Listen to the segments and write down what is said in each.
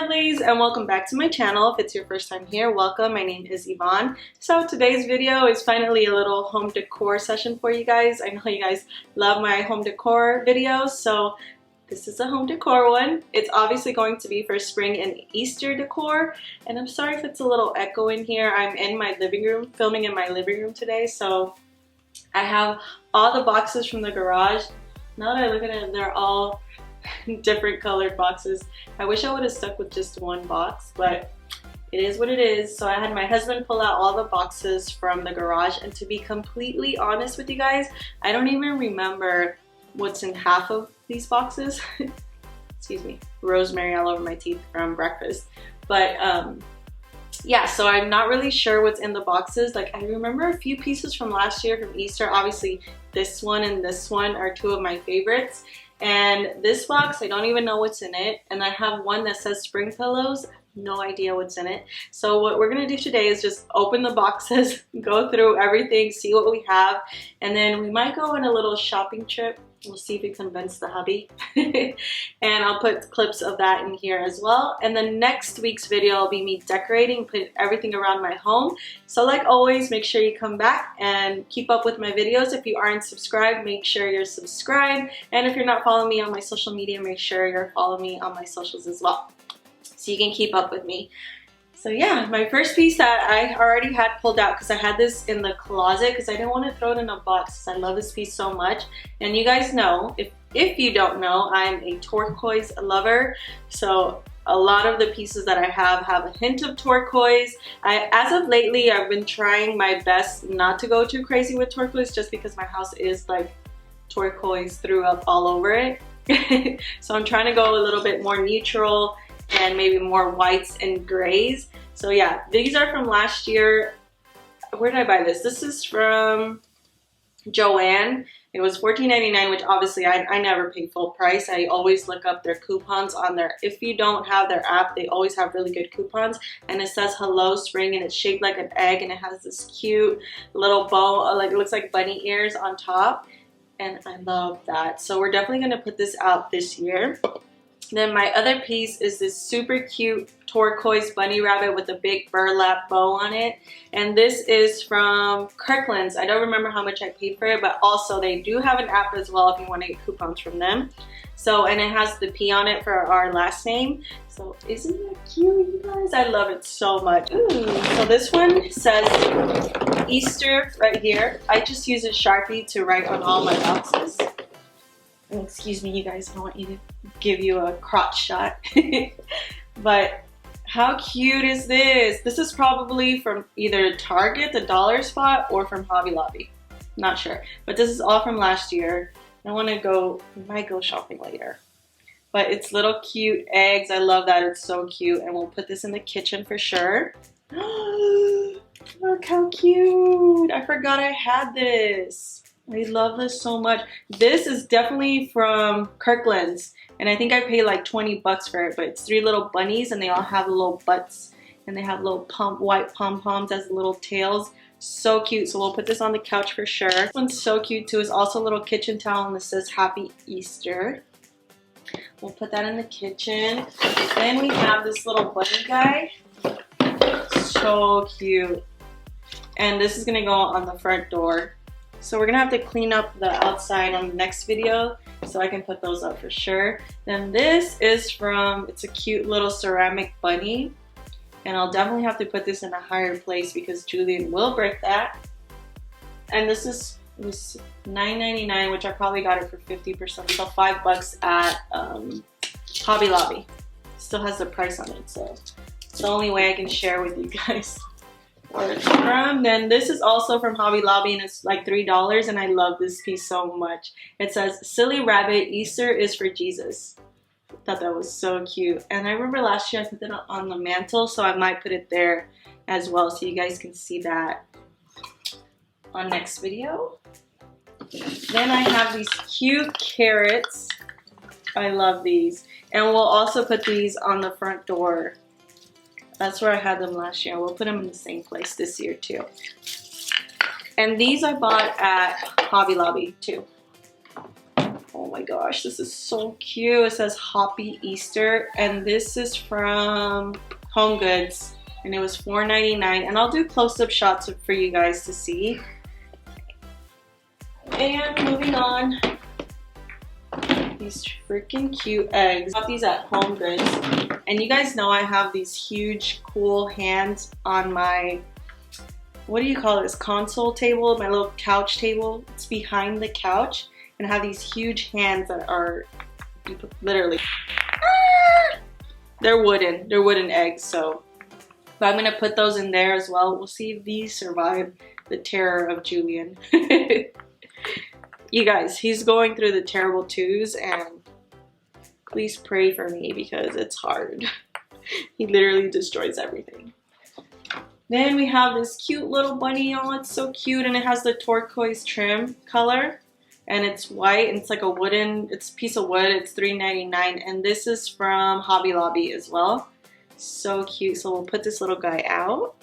Lovelies, and welcome back to my channel. If it's your first time here, welcome. My name is Yvonne. So today's video is finally a little home decor session for you guys. I know you guys love my home decor videos, so this is a home decor one. It's obviously going to be for spring and Easter decor, and I'm sorry if it's a little echo in here. I'm in my living room, filming in my living room today, so I have all the boxes from the garage. Now that I look at it, they're all different colored boxes. I wish I would have stuck with just one box, but it is what it is. So I had my husband pull out all the boxes from the garage, and to be completely honest with you guys, I don't even remember what's in half of these boxes. Excuse me, rosemary all over my teeth from breakfast. But yeah, so I'm not really sure what's in the boxes. Like, I remember a few pieces from last year from Easter. Obviously this one and this one are two of my favorites. And this box, I don't even know what's in it. And I have one that says spring pillows. No idea what's in it. So what we're gonna do today is just open the boxes, go through everything, see what we have, and then we might go on a little shopping trip. We'll see if we convince the hubby. And I'll put clips of that in here as well. And then next week's video will be me decorating, putting everything around my home. So like always, make sure you come back and keep up with my videos. If you aren't subscribed, make sure you're subscribed. And if you're not following me on my social media, make sure you're following me on my socials as well, so you can keep up with me. So yeah, my first piece that I already had pulled out, because I had this in the closet because I didn't want to throw it in a box because I love this piece so much. And you guys know, if you don't know, I'm a turquoise lover. So a lot of the pieces that I have a hint of turquoise. As of lately, I've been trying my best not to go too crazy with turquoise, just because my house is like turquoise threw up all over it. So I'm trying to go a little bit more neutral and maybe more whites and grays. So yeah, these are from last year. Where did I buy this? This is from Joann. It was $14.99, which obviously I never pay full price. I always look up their coupons on their, if you don't have their app, they always have really good coupons. And it says hello spring, and it's shaped like an egg, and it has this cute little bow, like it looks like bunny ears on top. And I love that. So we're definitely gonna put this out this year. Then my other piece is this super cute turquoise bunny rabbit with a big burlap bow on it. And this is from Kirklands. I don't remember how much I paid for it, but also they do have an app as well if you want to get coupons from them. So, and it has the P on it for our last name. So isn't that cute, you guys? I love it so much. Ooh. So this one says Easter right here. I just use a Sharpie to write on all my boxes. Excuse me, you guys, I don't want you to give you a crotch shot. But how cute is this? This is probably from either Target, the dollar spot, or from Hobby Lobby. Not sure. But this is all from last year. I want to go, we might go shopping later. But it's little cute eggs. I love that. It's so cute. And we'll put this in the kitchen for sure. Look how cute. I forgot I had this. I love this so much. This is definitely from Kirklands, and I think I paid like 20 bucks for it, but it's three little bunnies, and they all have little butts, and they have little white pom-poms as little tails. So cute. So we'll put this on the couch for sure. This one's so cute too. It's also a little kitchen towel, and this says Happy Easter. We'll put that in the kitchen. Then we have this little bunny guy. So cute. And this is gonna go on the front door. So we're gonna have to clean up the outside on the next video, so I can put those up for sure. Then this is from, it's a cute little ceramic bunny, and I'll definitely have to put this in a higher place because Julian will break that. And this is, it was $9.99, which I probably got it for 50%, so 5 bucks at Hobby Lobby. Still has the price on it, so it's the only way I can share with you guys where it's from. Then this is also from Hobby Lobby, and it's like $3, and I love this piece so much. It says Silly Rabbit, Easter is for Jesus. I thought that was so cute. And I remember last year I put it on the mantle, so I might put it there as well, so you guys can see that on next video. Then I have these cute carrots. I love these. And we'll also put these on the front door. That's where I had them last year. We'll put them in the same place this year too. And these I bought at Hobby Lobby too. Oh my gosh, this is so cute. It says Happy Easter, and this is from Home Goods, and it was $4.99. And I'll do close-up shots for you guys to see. And moving on, these freaking cute eggs. I got these at Home Goods, and you guys know I have these huge cool hands on my, what do you call this, console table, my little couch table. It's behind the couch, and I have these huge hands that are literally, they're wooden eggs. So but I'm gonna put those in there as well. We'll see if these survive the terror of Julian. You guys, he's going through the terrible twos, and please pray for me because it's hard. He literally destroys everything. Then we have this cute little bunny. Oh, it's so cute, and it has the turquoise trim color, and it's white, and it's like a wooden, it's a piece of wood. It's $3.99, and this is from Hobby Lobby as well. So cute. So we'll put this little guy out.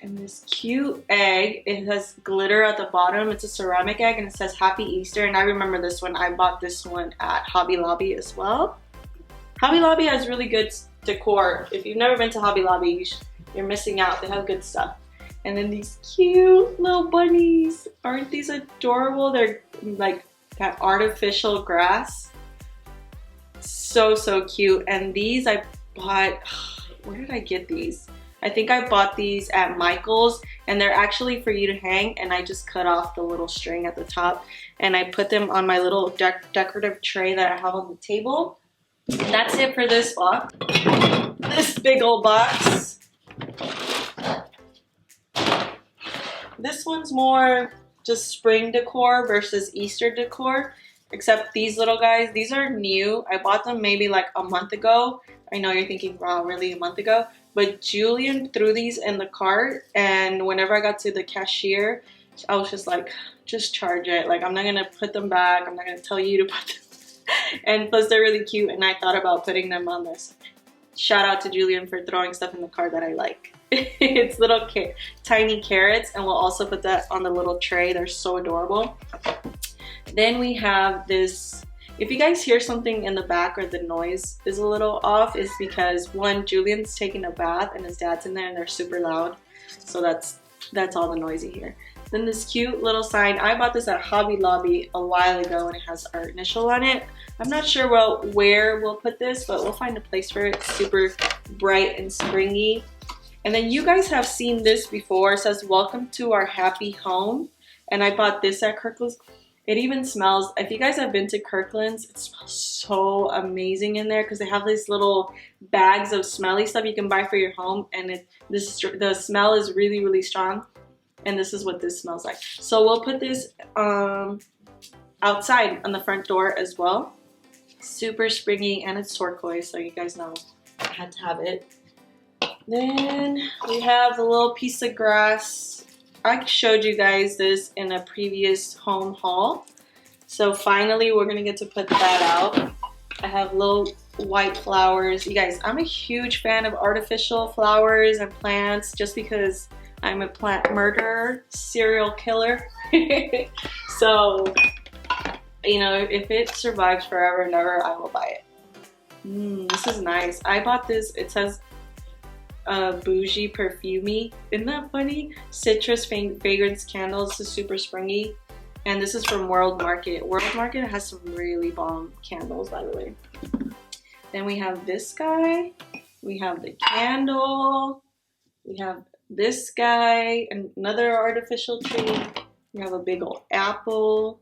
And this cute egg, it has glitter at the bottom. It's a ceramic egg, and it says Happy Easter. And I remember this one. I bought this one at Hobby Lobby as well. Hobby Lobby has really good decor. If you've never been to Hobby Lobby, you're missing out. They have good stuff. And then these cute little bunnies. Aren't these adorable? They're like that artificial grass. So, so cute. And these I bought, where did I get these? I think I bought these at Michael's, and they're actually for you to hang, and I just cut off the little string at the top, and I put them on my little decorative tray that I have on the table. And that's it for this box. This big old box. This one's more just spring decor versus Easter decor, except these little guys, these are new. I bought them maybe like a month ago. I know you're thinking, wow, really, a month ago? But Julian threw these in the cart, and whenever I got to the cashier, I was just like, just charge it. Like, I'm not gonna put them back. I'm not gonna tell you to put them. And plus, they're really cute, and I thought about putting them on this. Shout out to Julian for throwing stuff in the cart that I like. It's little tiny carrots, and we'll also put that on the little tray. They're so adorable. Then we have this. If you guys hear something in the back or the noise is a little off, it's because one, Julian's taking a bath and his dad's in there and they're super loud. So that's all the noise you hear. Then this cute little sign. I bought this at Hobby Lobby a while ago, and it has our initial on it. I'm not sure where we'll put this, but we'll find a place for it. It's super bright and springy. And then you guys have seen this before. It says, welcome to our happy home. And I bought this at Kirkland's. It even smells, if you guys have been to Kirkland's, it smells so amazing in there because they have these little bags of smelly stuff you can buy for your home, and the smell is really, really strong. And this is what this smells like. So we'll put this outside on the front door as well. Super springy, and it's turquoise, so you guys know I had to have it. Then we have the little piece of grass. I showed you guys this in a previous home haul. So finally, we're gonna get to put that out. I have little white flowers. You guys, I'm a huge fan of artificial flowers and plants just because I'm a plant murderer, serial killer. So, you know, if it survives forever and ever, I will buy it. This is nice. I bought this, it says bougie perfumey. Isn't that funny? Citrus fragrance candles. This is super springy, and this is from World Market. World Market has some really bomb candles, by the way. Then we have this guy, we have the candle, we have this guy, and another artificial tree. We have a big old apple,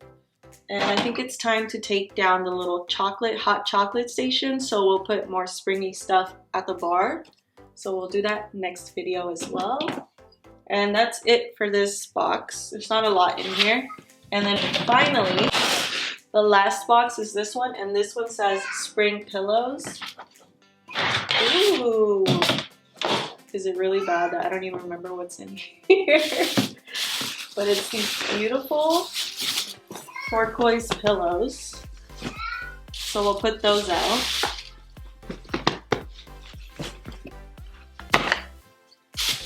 and I think it's time to take down the little hot chocolate station, so we'll put more springy stuff at the bar. So we'll do that next video as well. And that's it for this box. There's not a lot in here. And then finally, the last box is this one, and this one says spring pillows. Ooh. Is it really bad that I don't even remember what's in here? But it's these beautiful turquoise pillows. So we'll put those out.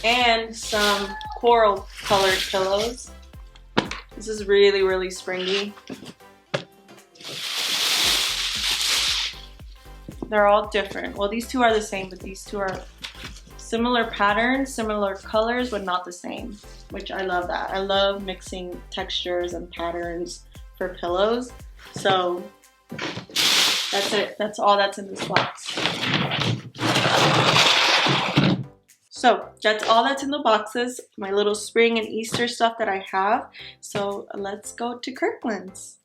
And some coral colored pillows. This is really, really springy. they're all different. Well, these two are the same, but these two are similar patterns, similar colors, but not the same, which I love that. I love mixing textures and patterns for pillows. So that's it. That's all that's in this box. So that's all that's in the boxes, my little spring and Easter stuff that I have. So let's go to Kirkland's.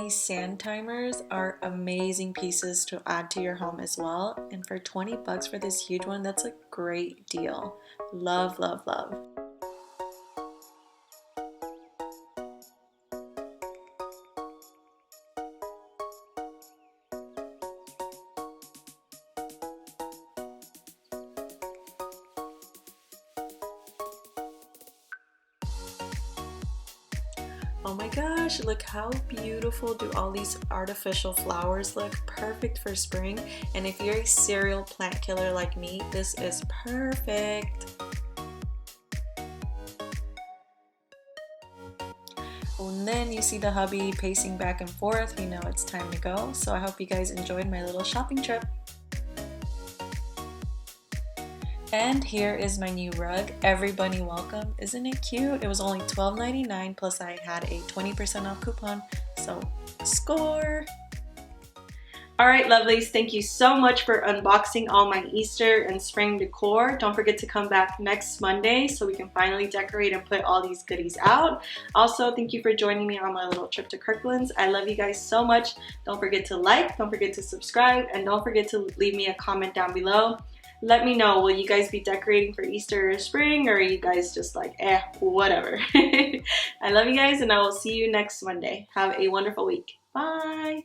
These sand timers are amazing pieces to add to your home as well. And for 20 bucks for this huge one, that's a great deal. Love, love, love. Oh my gosh, look how beautiful do all these artificial flowers look. Perfect for spring. And if you're a serial plant killer like me, this is perfect. And then you see the hubby pacing back and forth. You know it's time to go. So I hope you guys enjoyed my little shopping trip. And here is my new rug, Every Bunny Welcome. Isn't it cute? It was only $12.99 plus I had a 20% off coupon, so score! Alright lovelies, thank you so much for unboxing all my Easter and spring decor. Don't forget to come back next Monday so we can finally decorate and put all these goodies out. Also, thank you for joining me on my little trip to Kirklands. I love you guys so much. Don't forget to like, don't forget to subscribe, and don't forget to leave me a comment down below. Let me know, will you guys be decorating for Easter or spring, or are you guys just like, whatever. I love you guys, and I will see you next Monday. Have a wonderful week. Bye!